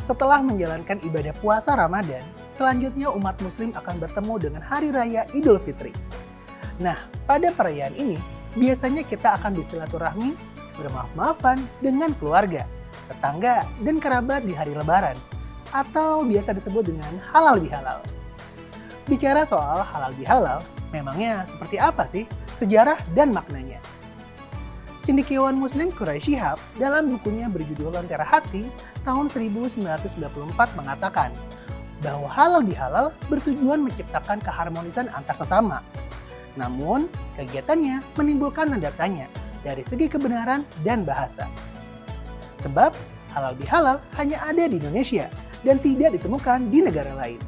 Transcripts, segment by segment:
Setelah menjalankan ibadah puasa Ramadan, selanjutnya umat muslim akan bertemu dengan Hari Raya Idul Fitri. Nah, pada perayaan ini, biasanya kita akan bersilaturahmi, bermaaf-maafan dengan keluarga, tetangga, dan kerabat di hari Lebaran, atau biasa disebut dengan halal bihalal. Bicara soal halal bihalal, memangnya seperti apa sih sejarah dan maknanya? Cendekiawan Muslim Quraisy Shihab dalam bukunya berjudul Lentera Hati tahun 1994 mengatakan bahwa halal bihalal bertujuan menciptakan keharmonisan antar sesama. Namun, kegiatannya menimbulkan tanda tanya dari segi kebenaran dan bahasa. Sebab halal bihalal hanya ada di Indonesia dan tidak ditemukan di negara lain.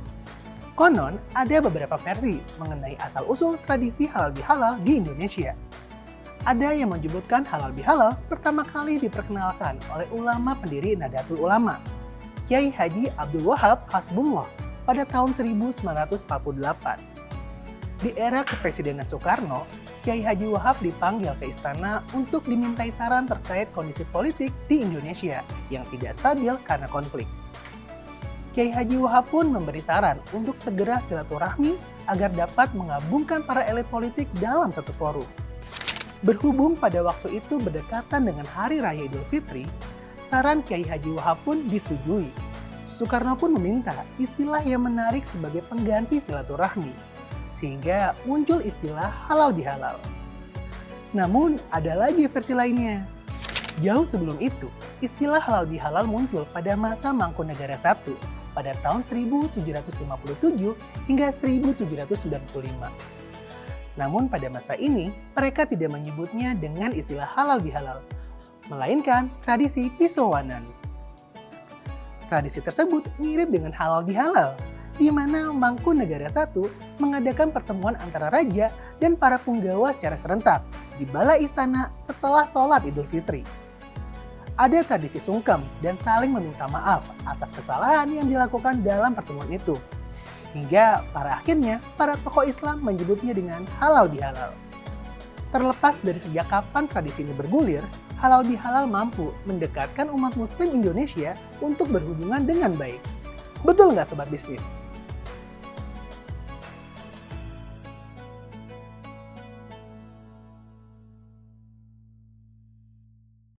Konon, ada beberapa versi mengenai asal-usul tradisi halal bihalal di Indonesia. Ada yang menyebutkan halal bihalal pertama kali diperkenalkan oleh ulama pendiri Nahdlatul Ulama, Kyai Haji Abdul Wahab Hasbullah pada tahun 1948. Di era kepresidenan Soekarno, Kyai Haji Wahab dipanggil ke istana untuk dimintai saran terkait kondisi politik di Indonesia yang tidak stabil karena konflik. Kyai Haji Wahab pun memberi saran untuk segera silaturahmi agar dapat menggabungkan para elit politik dalam satu forum. Berhubung pada waktu itu berdekatan dengan Hari Raya Idul Fitri, saran Kyai Haji Wahab pun disetujui. Soekarno pun meminta istilah yang menarik sebagai pengganti silaturahmi, sehingga muncul istilah halal bihalal. Namun, ada lagi versi lainnya. Jauh sebelum itu, istilah halal bihalal muncul pada masa Mangkunegaran I pada tahun 1757 hingga 1795. Namun pada masa ini, mereka tidak menyebutnya dengan istilah halal bihalal, melainkan tradisi pisauanan. Tradisi tersebut mirip dengan halal bihalal, di mana Mangkunegaran I mengadakan pertemuan antara raja dan para punggawa secara serentak di Balai Istana setelah sholat Idul Fitri. Ada tradisi sungkem dan saling meminta maaf atas kesalahan yang dilakukan dalam pertemuan itu. Hingga pada akhirnya, para tokoh Islam menyebutnya dengan halal bihalal. Terlepas dari sejak kapan tradisi ini bergulir, halal bihalal mampu mendekatkan umat muslim Indonesia untuk berhubungan dengan baik. Betul nggak Sobat Bisnis?